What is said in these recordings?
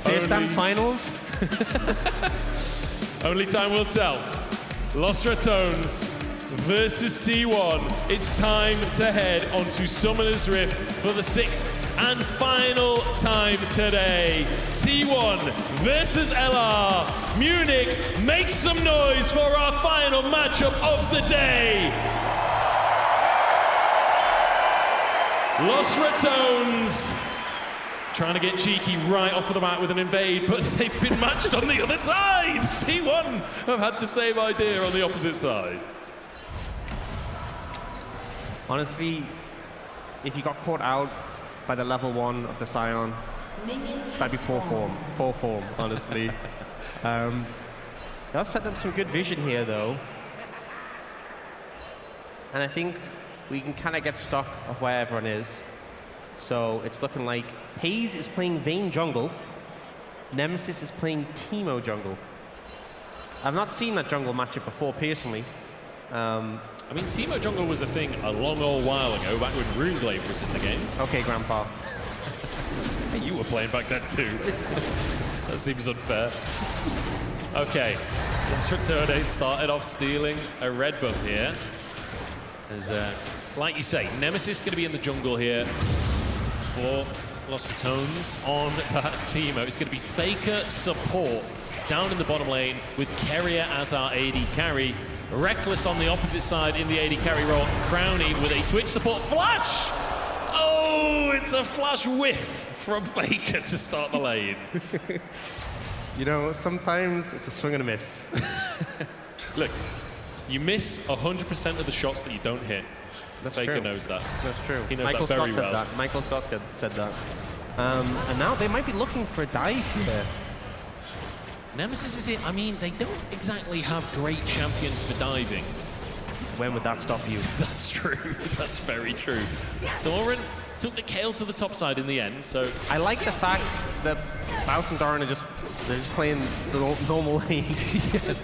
First-time finals. Only time will tell. Los Ratones versus T1. It's time to head onto Summoner's Rift for the 6th and final time today. T1 versus LR. Munich, make some noise for our final matchup of the day. Los Ratones trying to get cheeky right off of the bat with an invade, but they've been matched on the other side. T1 have had the same idea on the opposite side. Honestly, if you got caught out by the level 1 of the Scion, that'd be poor form, honestly. They'll set up some good vision here, though. And I think we can kind of get stuck of where everyone is. So it's looking like Hayes is playing Vayne jungle. Nemesis is playing Teemo jungle. I've not seen that jungle matchup before, personally. I mean, Teemo jungle was a thing a long old while ago, back when Runeglaive was in the game. Okay, Grandpa. Hey, you were playing back then too. That seems unfair. Okay, Los Ratones started off stealing a red buff here. As, like you say, Nemesis going to be in the jungle here for Los Ratones on Teemo. It's going to be Faker support down in the bottom lane with Keria as our AD carry. Reckless on the opposite side in the AD carry role. Crowny with a Twitch support flash! Oh, it's a flash whiff from Faker to start the lane. You know, sometimes it's a swing and a miss. Look, you miss 100% of the shots that you don't hit. That's Faker true. knows that. That's true. He knows Michael that very Scott well. said that. Michael Scott said that. And now they might be looking for a dive here. Nemesis is it. I mean, they don't exactly have great champions for diving. When would that stop you? That's true. That's very true. Doran took the Kayle to the top side in the end, so... I like the fact that Baus and Doran are just playing the normal lane. Yeah.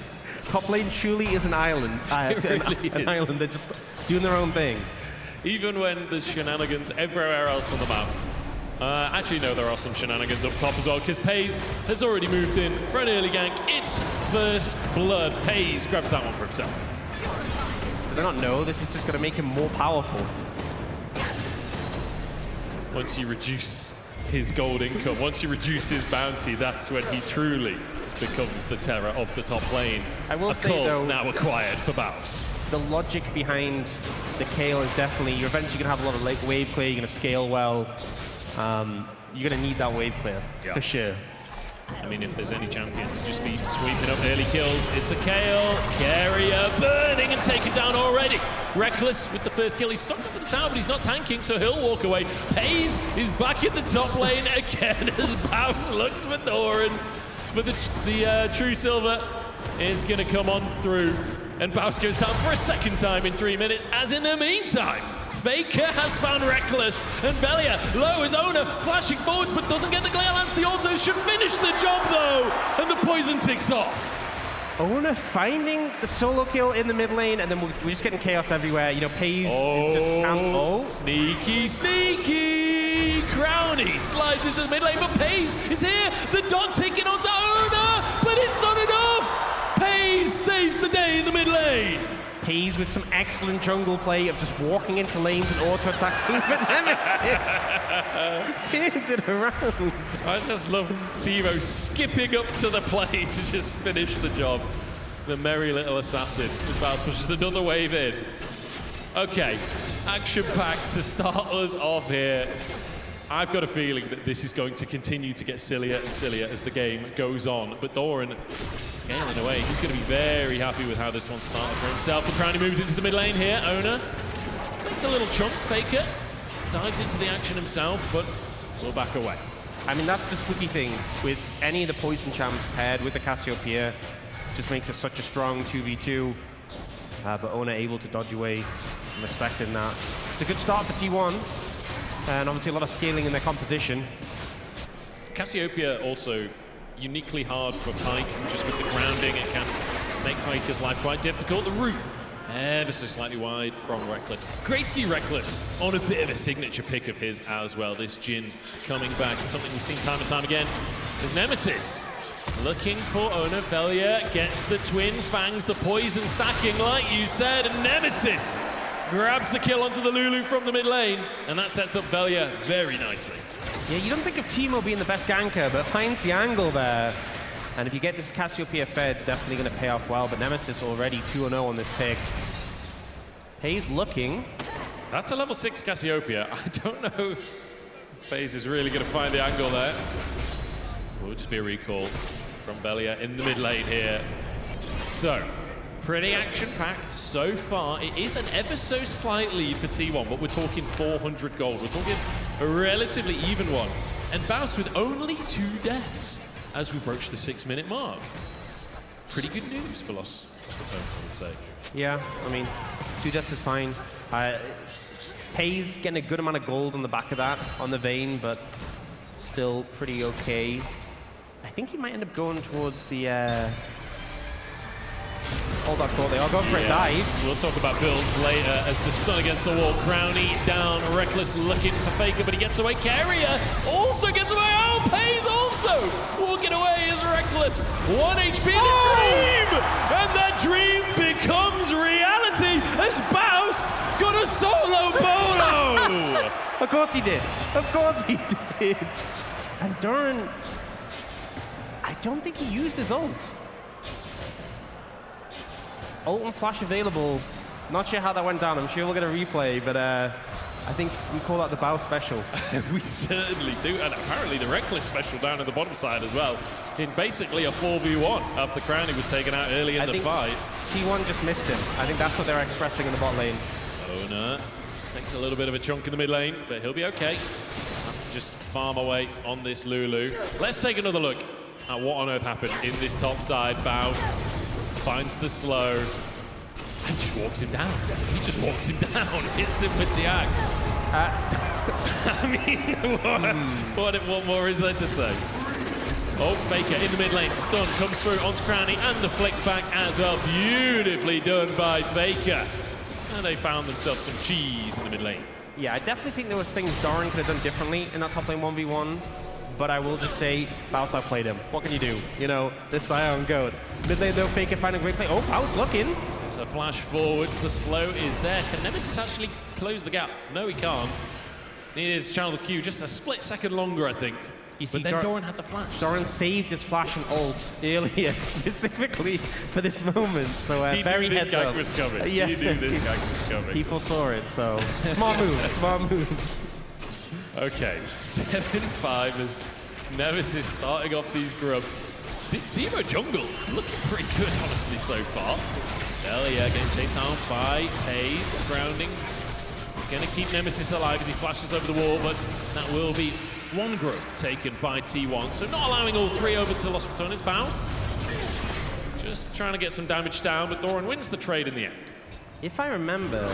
Top lane truly is an island. An island. They're just doing their own thing. Even when there's shenanigans everywhere else on the map. Actually, no, there are some shenanigans up top as well, because Pays has already moved in for an early gank. It's first blood. Pays grabs that one for himself. Do they not know this is just going to make him more powerful? Once you reduce his gold income, once you reduce his bounty, that's when he truly becomes the terror of the top lane. I will say, though, now acquired for Baus. The logic behind the Kayle is definitely, you're eventually going to have a lot of wave clear, you're going to scale well. You're going to need that wave clear, for sure. I mean, if there's any champion to just be sweeping up early kills, it's a Kayle. Carrier burning and taken down already. Reckless with the first kill. He's stuck up at the tower, but he's not tanking, so he'll walk away. Pays is back in the top lane again as Baus looks for Doran. But the True Silver is going to come on through. And Baus goes down for a second time in 3 minutes, as in the meantime, Faker has found Reckless, and Velia low as Owner, flashing forwards, but doesn't get the Glare Lance. The auto should finish the job, though, and the poison ticks off. Owner finding the solo kill in the mid lane, and then we're just getting chaos everywhere. You know, Pays is just sneaky, sneaky! Crowny slides into the mid lane, but Pays is here. The dot taking onto Owner, but it's not enough. Pays saves the day in the mid lane. Pays with some excellent jungle play of just walking into lanes and auto-attacking, but Nemesis turns it around. I just love Teemo skipping up to the play to just finish the job. The merry little assassin. As Baus pushes another wave in. Okay, action-packed to start us off here. I've got a feeling that this is going to continue to get sillier and sillier as the game goes on. But Doran scaling away. He's going to be very happy with how this one started for himself. The Crowny moves into the mid lane here. Owner takes a little chunk. Faker dives into the action himself, but will back away. I mean, that's the spooky thing with any of the poison champs paired with the Cassiopeia. Just makes it such a strong 2v2. But Owner able to dodge away. I'm respecting that. It's a good start for T1. And obviously a lot of scaling in their composition. Cassiopeia also uniquely hard for Pyke, just with the grounding. It can make Pyke's life quite difficult. The root ever so slightly wide from Reckless. Great to see Reckless on a bit of a signature pick of his as well. This Jhin coming back, something we've seen time and time again. As Nemesis looking for Ona. Velia gets the twin fangs, the poison stacking like you said, and Nemesis grabs the kill onto the Lulu from the mid lane, and that sets up Velia very nicely. Yeah, you don't think of Teemo being the best ganker, but finds the angle there. And if you get this Cassiopeia fed, definitely going to pay off well, but Nemesis already 2-0 on this pick. FaZe looking. That's a level 6 Cassiopeia. I don't know if FaZe is really going to find the angle there. Will just be a recall from Velia in the mid lane here. So, pretty action-packed so far. It is an ever so slight lead for T1, but we're talking 400 gold. We're talking a relatively even one. And Baus with only 2 deaths as we broach the 6-minute mark. Pretty good news for Lost Ratones, I would say. Yeah, I mean, 2 deaths is fine. FaZe getting a good amount of gold on the back of that, on the Vayne, but still pretty okay. I think he might end up going towards the... Hold that thought, they are going for a dive. We'll talk about builds later as the stun against the wall. Crowny down, Reckless looking for Faker, but he gets away. Carrier also gets away. Oh, FaZe also walking away as Reckless. 1 HP in a dream! And that dream becomes reality as Baus got a solo Bono! Of course he did. Of course he did. And Duran, I don't think he used his ult. Ult and flash available. Not sure how that went down. I'm sure we'll get a replay, but I think we call that the Baus special. We certainly do, and apparently the Reckless special down at the bottom side as well. In basically a 4v1 after Crowny was taken out early in the fight. T1 just missed him. I think that's what they're expressing in the bot lane. Ona takes a little bit of a chunk in the mid lane, but he'll be okay. Have to just farm away on this Lulu. Let's take another look at what on earth happened in this top side. Baus finds the slow and just walks him down. He just walks him down, hits him with the axe. I mean, what more is there to say? Oh, Faker in the mid lane, stun comes through onto Crowny and the flick back as well. Beautifully done by Faker. And they found themselves some cheese in the mid lane. Yeah, I definitely think there was things Doran could have done differently in that top lane 1v1. But I will just say, Baus outplayed him. What can you do? You know, this Scion goat. Mid lane though, Faker finding a great play. Oh, Baus looking. It's a flash forwards, the slow is there. Can Nemesis actually close the gap? No, he can't. Needed to channel the Q just a split second longer, I think. But then Doran had the flash. Doran saved his flash and ult earlier, specifically for this moment. So very heads up. He knew this guy was coming. Yeah. He knew this guy was coming. People saw it, so smart move, smart move. Okay, 7-5 as Nemesis starting off these grubs. This Teemo jungle looking pretty good, honestly, so far. Velia getting chased down by FaZe, the grounding. Gonna keep Nemesis alive as he flashes over the wall, but that will be one grub taken by T1. So not allowing all 3 over to Lost Ratones. Baus just trying to get some damage down, but Doran wins the trade in the end. If I remember,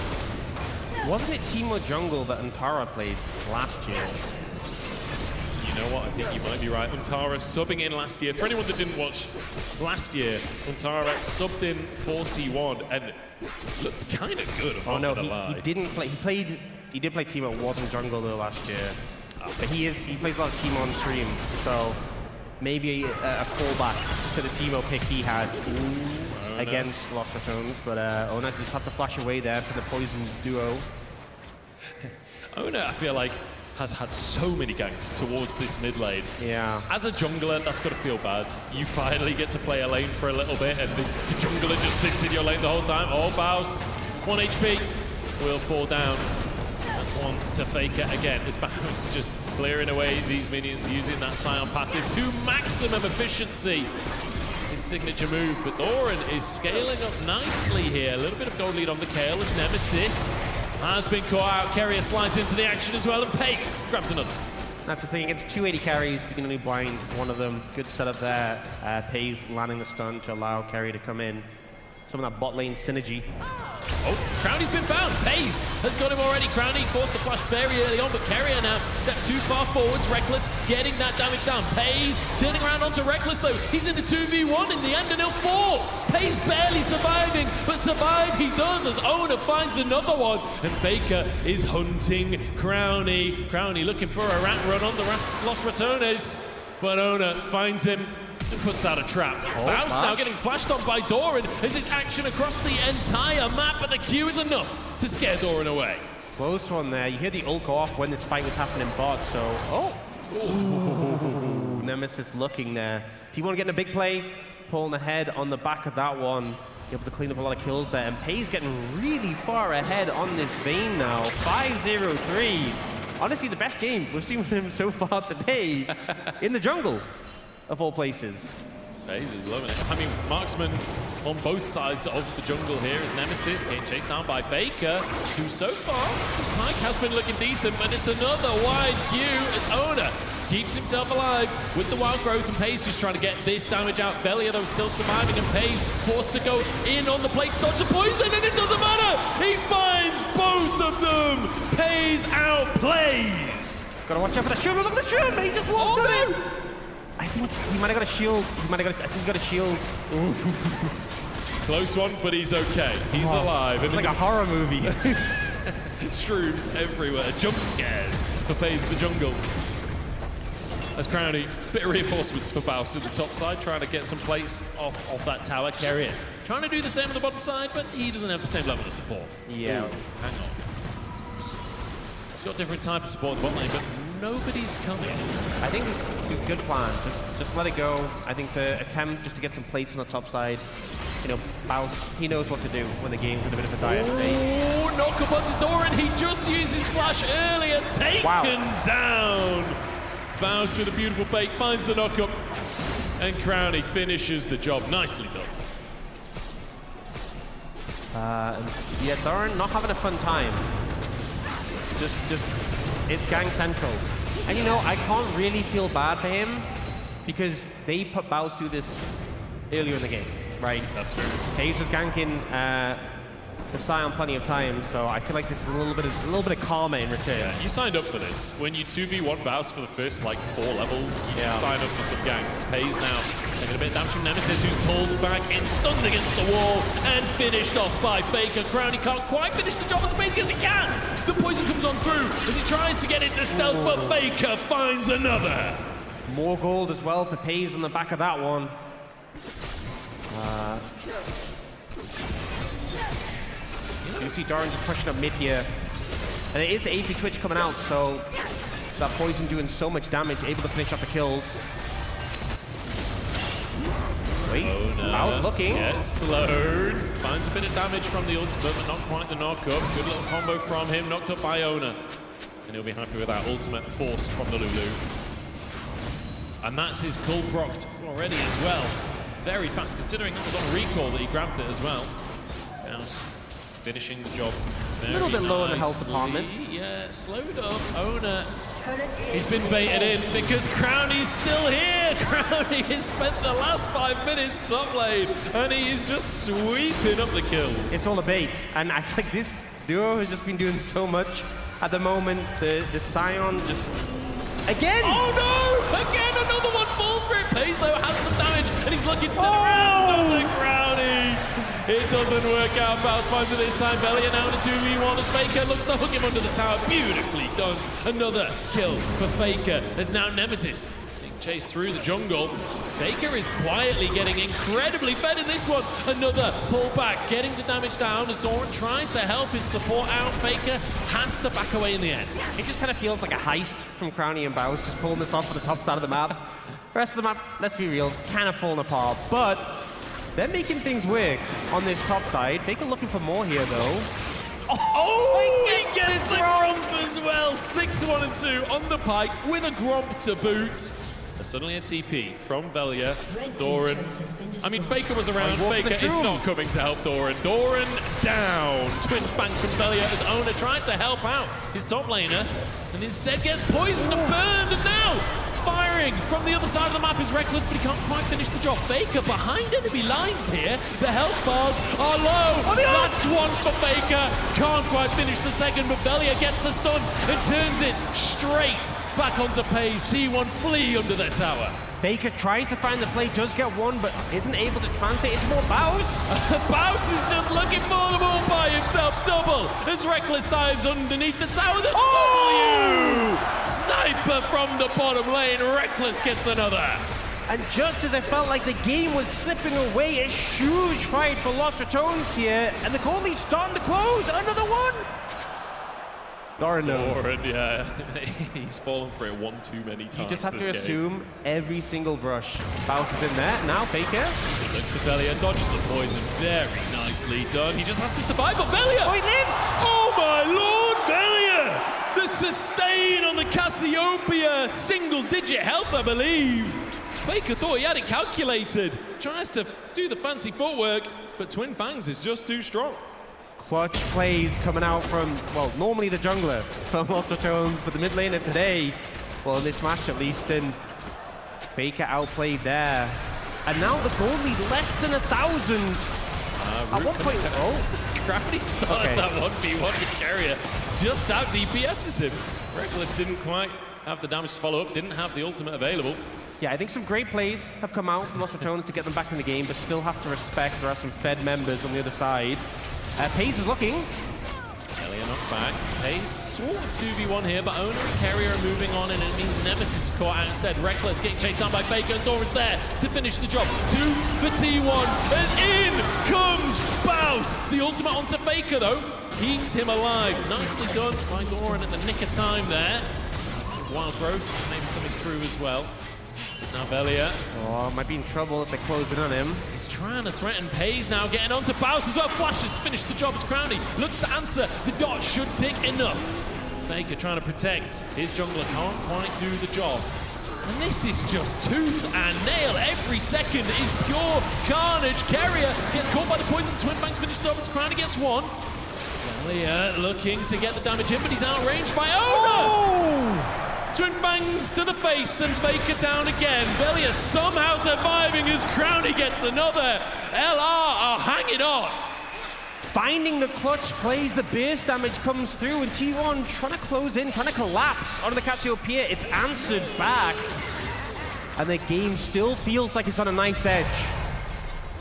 wasn't it Teemo jungle that Antara played last year? You know what, I think you might be right. Antara subbing in last year. For anyone that didn't watch last year, Antara subbed in 41 and looked kind of good. Oh no, he didn't play. He did play Teemo. Wasn't jungle though last year. But he plays a lot of Teemo on stream, so maybe a callback to the Teemo pick he had against Lost Ratones. But Ona just had to flash away there for the poison duo. Ona, I feel like, has had so many ganks towards this mid lane. Yeah. As a jungler, that's got to feel bad. You finally get to play a lane for a little bit, and the jungler just sits in your lane the whole time. Oh, Baus, 1 HP, will fall down. That's one to Faker again, as Baus just clearing away these minions using that Scion passive to maximum efficiency. His signature move, but Doran is scaling up nicely here. A little bit of gold lead on the Kale as Nemesis has been caught out. Carrier slides into the action as well, and FaZe grabs another. That's the thing, against 280 carries, you can only blind one of them. Good setup there. FaZe landing the stun to allow Carrier to come in. Some of that bot lane synergy. Oh, Crowny's been found. FaZe has got him already. Crowny forced to flash very early on, but Carrier now step too far forwards. Reckless getting that damage down. FaZe turning around onto Reckless though. He's in the 2v1 in the end and he'll fall. FaZe barely surviving, but survive he does as Ona finds another one. And Faker is hunting Crowny. Crowny looking for a rat run on the Lost Ratones. but Ona finds him and puts out a trap. Baus now getting flashed on by Doran as it's action across the entire map, but the Q is enough to scare Doran away. Close one there. You hear the ult go off when this fight was happening bot, so... Ooh, Nemesis looking there. Teemo getting a big play, pulling ahead on the back of that one. Able to clean up a lot of kills there, and Pei's getting really far ahead on this Vayne now. 5-0-3. Honestly, the best game we've seen from him so far today in the jungle, of all places. Baus is loving it. I mean, marksman on both sides of the jungle here as Nemesis getting chased down by Faker, who so far, his pike has been looking decent, but it's another wide Q, and Ona keeps himself alive with the wild growth, and Pei's just trying to get this damage out. Velia, though, still surviving, and Pei's forced to go in on the plate to dodge the poison, and it doesn't matter! He finds both of them! Pei's outplays! Gotta watch out for the shield. Look at the shield! He just walked in! I think he might have got a shield. I think he got a shield. Close one, but he's okay. He's alive. It's like a horror movie. Shrooms everywhere. Jump scares for Pei's the jungle. As Crowny, bit of reinforcements for Baus in the top side, trying to get some plates off that tower carrier. Trying to do the same on the bottom side, but he doesn't have the same level of support. Yeah. Ooh, hang on. He's got different type of support in the bot lane, but nobody's coming. I think it's a good plan. Just let it go. I think the attempt just to get some plates on the top side. You know, Baus, he knows what to do when the game's in a bit of a dire state. Oh, knock up onto Doran. He just used his flash earlier. Taken down. Baus with a beautiful bait, finds the knock up, and Crowny finishes the job. Nicely done. Yeah, Doran not having a fun time. It's gang central. And you know, I can't really feel bad for him because they put Baus through this earlier in the game, right? That's true. Pei's was ganking the Sion plenty of times, so I feel like this is a little bit of karma in return. Yeah, you signed up for this. When you 2v1 Baus for the first like 4 levels, you sign up for some ganks. Pei's now taking a bit of damage from Nemesis, who's pulled back and stunned against the wall and finished off by Faker. Crowny can't quite finish the job as amazing as he can. The poison comes on through as he tries to get into stealth, but Faker finds another. More gold as well for Pei's on the back of that one. You see Doran just pushing up mid here. And it is the AP Twitch coming out, so that poison doing so much damage, able to finish off the kills. Wait, Baus looking. Gets slowed. Finds a bit of damage from the ultimate, but not quite the knock-up. Good little combo from him, knocked up by Ona. And he'll be happy with that ultimate force from the Lulu. And that's his cull procced already as well. Very fast, considering that was on recall that he grabbed it as well. Baus finishing the job very a little bit low in the health department. Yeah, slowed up. Ona, he's been baited in because Crowny's still here. Crowny has spent the last 5 minutes top lane, and he is just sweeping up the kills. It's all a bait, and I feel like this duo has just been doing so much at the moment. The Sion just... Again! Oh no! Again, another one falls for it. Pei's though has some damage, and he's looking to turn around. Another Crowny. It doesn't work out. Baus finds it this time. Velia now in a 2v1 as Faker looks to hook him under the tower. Beautifully done. Another kill for Faker. There's now Nemesis being chased through the jungle. Faker is quietly getting incredibly fed in this one. Another pullback, getting the damage down as Doran tries to help his support out. Faker has to back away in the end. It just kind of feels like a heist from Crowny and Baus, just pulling this off for the top side of the map. The rest of the map, let's be real, kind of falling apart, but they're making things work on this top side. Faker looking for more here, though. Oh, he gets the Gromp as well. 6-1 and 2 on the pike with a Gromp to boot. Suddenly a TP from Velia. Doran. I mean, Faker was around. Faker is not coming to help Doran. Doran down. Twin bank from Velia as Ona tried to help out his top laner and instead gets poisoned and burned. And now firing from the other side of the map is Reckless, but he can't quite finish the job. Faker behind enemy lines here. The health bars are low. That's one for Faker. Can't quite finish the second, but Velia gets the stun and turns it straight back onto Pei's. T1 flee under their tower. Faker tries to find the play, does get one, but isn't able to translate into more Baus. Baus is just looking for them all by himself. Double as Reckless dives underneath the tower. The W! Sniper from the bottom lane. Reckless gets another. And just as I felt like the game was slipping away, a huge fight for Lost Ratones here, and the goal lead's starting to close. Another one. Doran, yeah, he's fallen for it one too many times. You just have to game. assume every single brush. Baus is in there. Now Faker. He looks at Velia, dodges the poison. Very nicely done. He just has to survive, but Velia! Oh, he lives! Oh my lord, Velia! The sustain on the Cassiopeia. Single-digit health, I believe. Faker thought he had it calculated. Tries to do the fancy footwork, but Twin Fangs is just too strong. Clutch plays coming out from, well, normally the jungler from Lost Ratones, but the mid laner today, well, in this match at least, and Faker outplayed there. And now the goal lead less than 1,000. At one point, Gravity started that 1v1 with Carrier. Just out DPS's him. Reckless didn't quite have the damage to follow up, didn't have the ultimate available. Yeah, I think some great plays have come out from Lost Ratones to get them back in the game, but still have to respect there are some Fed members on the other side. Paze is looking. Elia knocked back. Paze sort of 2v1 here, but Ona and Carrier are moving on, and it means Nemesis is caught out instead. Reckless getting chased down by Faker, and Doran's there to finish the job. 2 for T1, as in comes Baus. The ultimate onto Faker, though, keeps him alive. Nicely done by Doran at the nick of time there. Wild growth maybe coming through as well. Now Velia. Oh, might be in trouble if they're closing on him. He's trying to threaten Paze now, getting onto Baus as well. Flashes to finish the job as Crowny looks to answer. The dot should tick enough. Faker trying to protect. His jungler can't quite do the job. And this is just tooth and nail. Every second is pure carnage. Carrier gets caught by the poison. Twin Fangs finish the job as Crowny gets one. Velia looking to get the damage in, but he's outranged by Ona! Oh! Twin Fangs to the face and Faker down again. Velia somehow surviving as Crowny gets another. LR are hanging on. Finding the clutch plays, the burst damage comes through, and T1 trying to close in, trying to collapse onto the Cassiopeia. It's answered back, and the game still feels like it's on a knife's edge.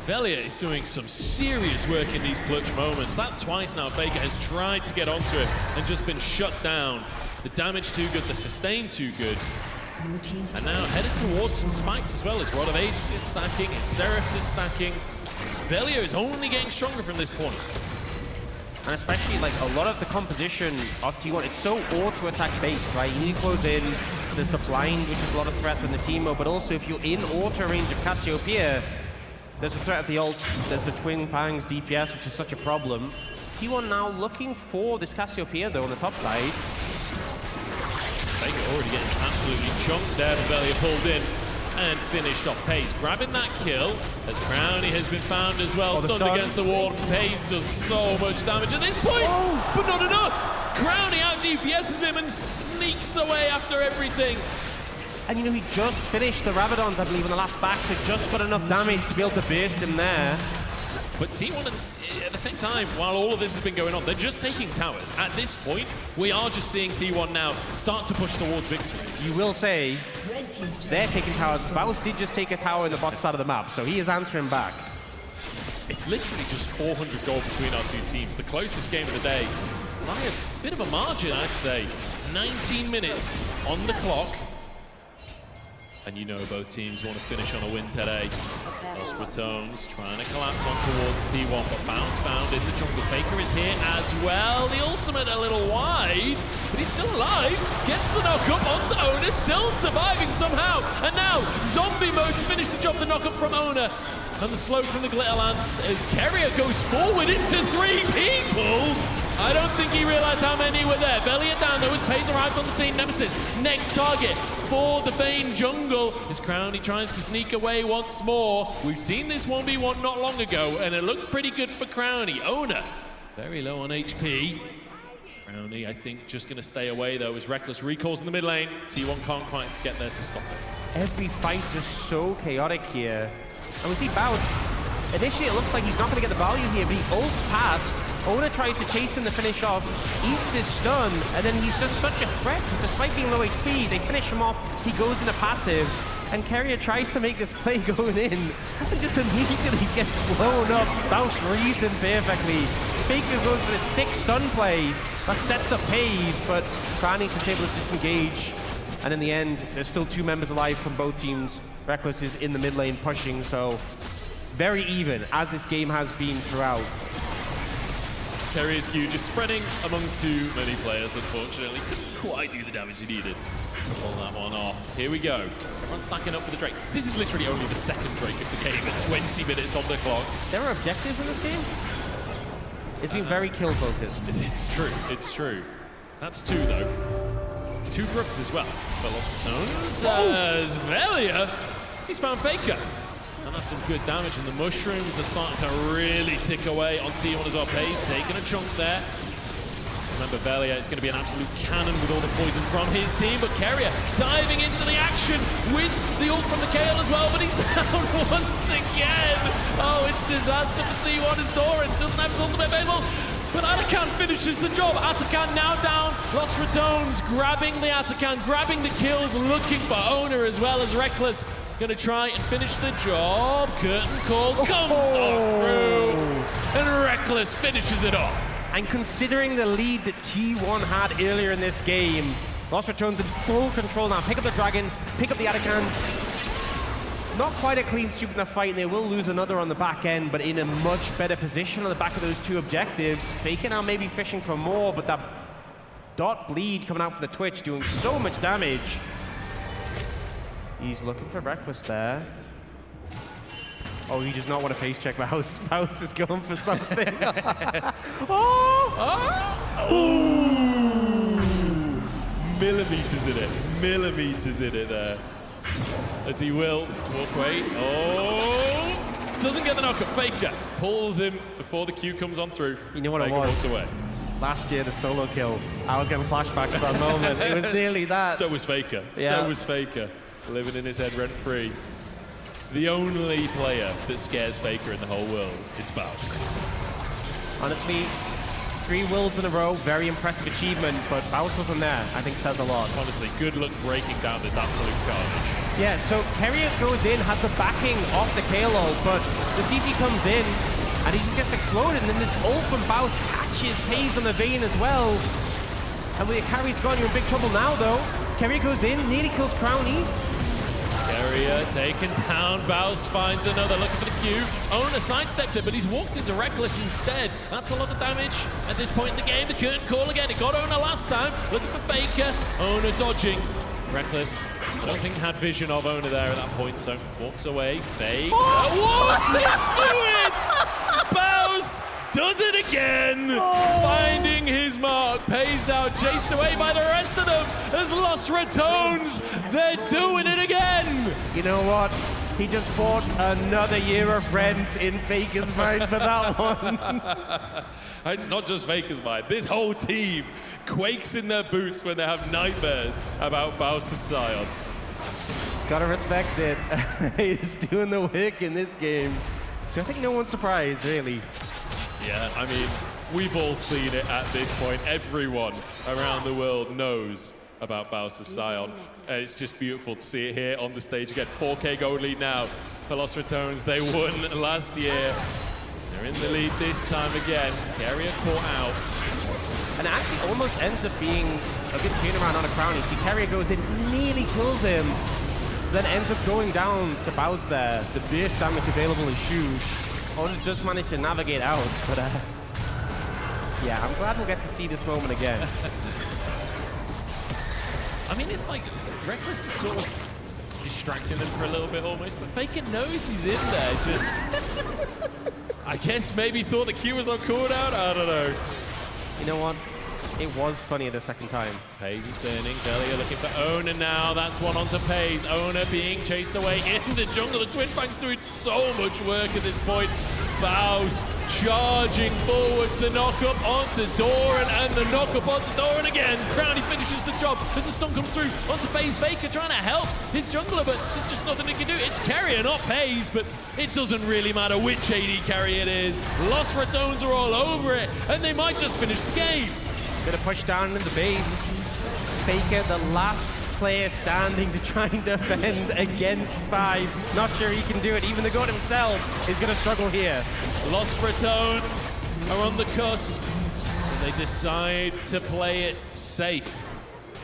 Velia is doing some serious work in these clutch moments. That's twice now Faker has tried to get onto it and just been shut down. The damage too good, the sustain too good. And now headed towards some spikes as well, as Rod of Ages is stacking, his Seraphs is stacking. Velia is only getting stronger from this point. And especially like a lot of the composition of T1, it's so auto-attack based, right? You need to close in, there's the blind, which is a lot of threat from the Teemo, but also if you're in auto range of Cassiopeia, there's a threat of the ult, there's the Twin Fangs DPS, which is such a problem. T1 now looking for this Cassiopeia though on the top side. Faker already getting absolutely chunked there, and Velia pulled in and finished off Paze. Grabbing that kill, as Crowny has been found as well, stunned against the wall. Paze does so much damage at this point, but not enough. Crowny out DPS's him and sneaks away after everything. And you know, he just finished the Rabadons, I believe, in the last back, so just got enough damage to be able to burst him there. But T1, at the same time, while all of this has been going on, they're just taking towers. At this point, we are just seeing T1 now start to push towards victory. You will say they're taking towers. Baus did just take a tower in the bottom side of the map, so he is answering back. It's literally just 400 gold between our two teams. The closest game of the day by a bit of a margin, I'd say. 19 minutes on the clock. And you know both teams want to finish on a win today. Lost Ratones trying to collapse on towards T1, but Baus found in the jungle. Faker is here as well. The ultimate a little wide, but he's still alive. Gets the knock up onto Ona, still surviving somehow. And now zombie mode to finish the job. The knock up from Ona. And the slow from the Glitter Lance as Carrier goes forward into 3 people. I don't think he realized how many were there. Velia down though as Paze arrives on the scene. Nemesis, next target for the Fane jungle. As Crowny tries to sneak away once more. We've seen this 1v1 not long ago, and it looked pretty good for Crowny. Ona, very low on HP. Crowny, I think, just going to stay away though as Reckless recalls in the mid lane. T1 can't quite get there to stop it. Every fight just so chaotic here. And we see Baus. Initially, it looks like he's not going to get the value here, but he ults past. Ona tries to chase him to finish off, eats this stun, and then he's just such a threat. Despite being low HP, they finish him off, he goes into passive, and Carrier tries to make this play going in, and just immediately gets blown up. Baus reads him perfectly. Faker goes for the 6 stun play. That sets up Pays, but carnage is able to disengage. And in the end, there's still 2 members alive from both teams. Reckless is in the mid lane pushing, so very even, as this game has been throughout. Carrier's Q just spreading among too many players, unfortunately. Couldn't quite do the damage he needed to pull that one off. Here we go. Everyone's stacking up for the Drake. This is literally only the second Drake of the game at 20 minutes on the clock. There are objectives in this game? It's been very kill focused. It's true, it's true. That's 2 though. 2 groups as well. But Lost Ratones, Velia, he's found Faker. And that's some good damage, and the mushrooms are starting to really tick away on Teemo as well. Pays taking a chunk there. Remember, Velia is going to be an absolute cannon with all the poison from his team, but Carrier diving into the action with the ult from the Kale as well, but he's down once again. Oh, it's disaster for T1 as Doran doesn't have his ultimate available. But Atakan finishes the job. Atakan now down. Lost Ratones grabbing the Atakan, grabbing the kills, looking for Owner as well as Reckless. Gonna try and finish the job. Curtain call comes on through. And Reckless finishes it off. And considering the lead that T1 had earlier in this game, Lost Ratones in full control now. Pick up the Dragon, pick up the Atakan. Not quite a clean sweep in the fight, and they will lose another on the back end, but in a much better position on the back of those 2 objectives. Faker now maybe fishing for more, but that dot bleed coming out for the Twitch doing so much damage. He's looking for Reckless there. Oh, he does not want to face check Baus. Baus is going for something. Millimeters in it there. As he will walk away. Oh! Doesn't get the knock-up. Faker pulls him before the Q comes on through. You know what Faker it was? walks away. Last year, the solo kill. I was getting flashbacks to that moment. It was nearly that. So was Faker. Yeah. So was Faker. Living in his head rent-free. The only player that scares Faker in the whole world, it's Baus. Honestly, 3 wills in a row, very impressive achievement, but Baus wasn't there. I think says a lot. Honestly, good luck breaking down this absolute carnage. Yeah, so Carrier goes in, has the backing off the KO, but the TP comes in, and he just gets exploded, and then this ult from Baus catches Pays on the vein as well. And with your carry's gone, you're in big trouble now, though. Carrier goes in, nearly kills Crowny. Carrier taken down. Baus finds another, looking for the Q. Owner sidesteps it, but he's walked into Reckless instead. That's a lot of damage at this point in the game. The curtain call again. It got Owner last time. Looking for Faker. Owner dodging. Reckless, I don't think had vision of Owner there at that point, so walks away. Faker. Walks into it! Baus does it again! Finding his mark. Pays now, chased away by the rest of them as Lost Ratones. They're doing it again! You know what? He just bought another year of rent in Faker's mind for that one. It's not just Faker's mind. This whole team quakes in their boots when they have nightmares about Baus' Scion. Gotta respect it. He's doing the work in this game. I think no one's surprised, really. Yeah, I mean, we've all seen it at this point. Everyone around the world knows about Baus' Scion. It's just beautiful to see it here on the stage again. 4K gold lead now for Lost Ratones. They won last year. They're in the lead this time again. Carrier caught out. And it actually almost ends up being a good turnaround on a Crowny. The Carrier goes in, nearly kills him, then ends up going down to Baus there. The burst damage available is huge. Owner does manage to navigate out, but yeah, I'm glad we'll get to see this moment again. I mean, it's like Reckless is sort of distracting them for a little bit almost, but Faker knows he's in there. Just, I guess maybe thought the Q was on cooldown. I don't know. You know what? It was funny the second time. Pays is burning. Velia looking for Owner now. That's one onto Pays. Owner being chased away in the jungle. The Twin Fang's doing so much work at this point. Baus charging forwards. The knock-up onto Doran, and the knock-up onto Doran again. Crowny finishes the job as the stun comes through onto Pays. Faker trying to help his jungler, but there's just nothing he can do. It's Carrier, not Pays, but it doesn't really matter which AD carry it is. Lost Ratones are all over it, and they might just finish the game. Bit of push down in the base. Faker, the last player standing to try and defend against 5. Not sure he can do it. Even the god himself is going to struggle here. Lost Ratones are on the cusp, and they decide to play it safe.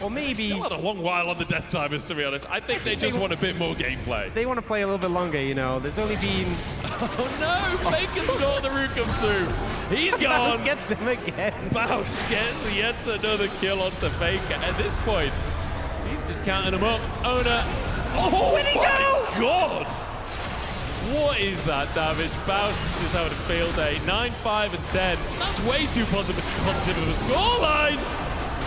Or maybe Still had a long while on the death timers, to be honest. I think they just want a bit more gameplay. they want to play a little bit longer, you know. There's only been... Oh no! Faker's got the root come through. He's gone. Gets him again. Baus gets yet another kill onto Faker. At this point, he's just counting them up. Ona. Oh, where'd he my go? God! What is that damage? Baus is just having a field day. 9, 5, and 10. That's way too positive of a scoreline.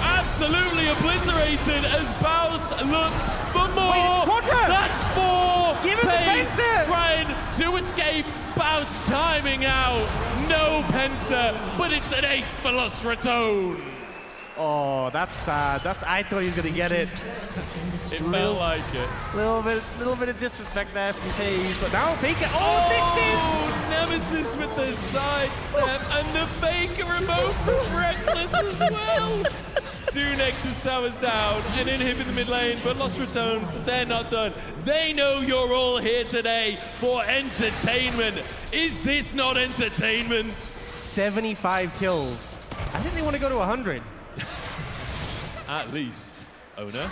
Absolutely obliterated as Baus looks for more. Wait, That's 4. Give him the Pace penta. trying to escape. Baus timing out. No penta, but it's an ace for Los Ratones. Oh, that's sad. I thought he was going to get it. It felt like it. Little bit of disrespect there from Taze, but now Faker. Oh, Nemesis with the sidestep, and the Faker remote from Reckless as well. 2 Nexus towers down, and inhib in the mid lane, but Los Ratones, they're not done. They know you're all here today for entertainment. Is this not entertainment? 75 kills. I think they want to go to 100. At least. Ona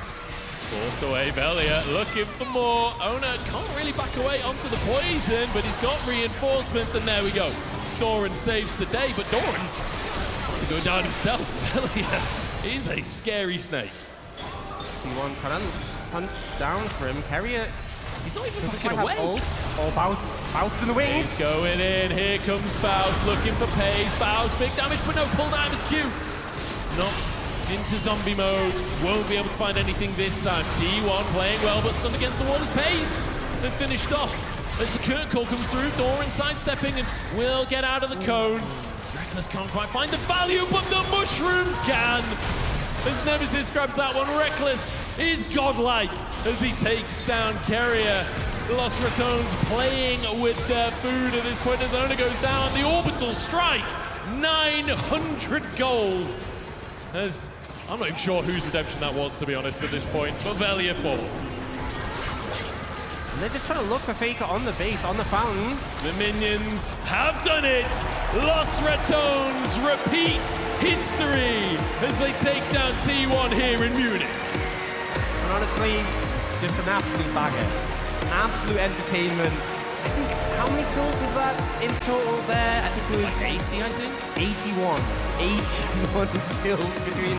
forced away. Velia looking for more. Ona can't really back away onto the poison, but he's got reinforcements, and there we go. Doran saves the day, but Doran might go down himself. Velia is a scary snake. T1 punch down for him. Carrier. He's not even Might backing have away. ult. Oh, Baus in the wings. He's going in. Here comes Baus looking for pace. Baus, big damage, but no pull down his Q. Not into zombie mode. Won't be able to find anything this time. T1 playing well, but stunned against the wall as Pace. And finished off as the curtain call comes through. Doran sidestepping and will get out of the cone. Reckless can't quite find the value, but the mushrooms can. As Nemesis grabs that one, Reckless is godlike as he takes down Carrier. Los Ratones playing with their food at this point as Ona goes down. The orbital strike, 900 gold. As I'm not even sure whose redemption that was, to be honest, at this point, but Velia falls. And they're just trying to look for Faker on the base, on the fountain. The minions have done it! Los Ratones repeat history as they take down T1 here in Munich. And honestly, just an absolute bagger. Absolute entertainment. I think, how many kills was that in total there? I think it was like 80, I think. 81 kills between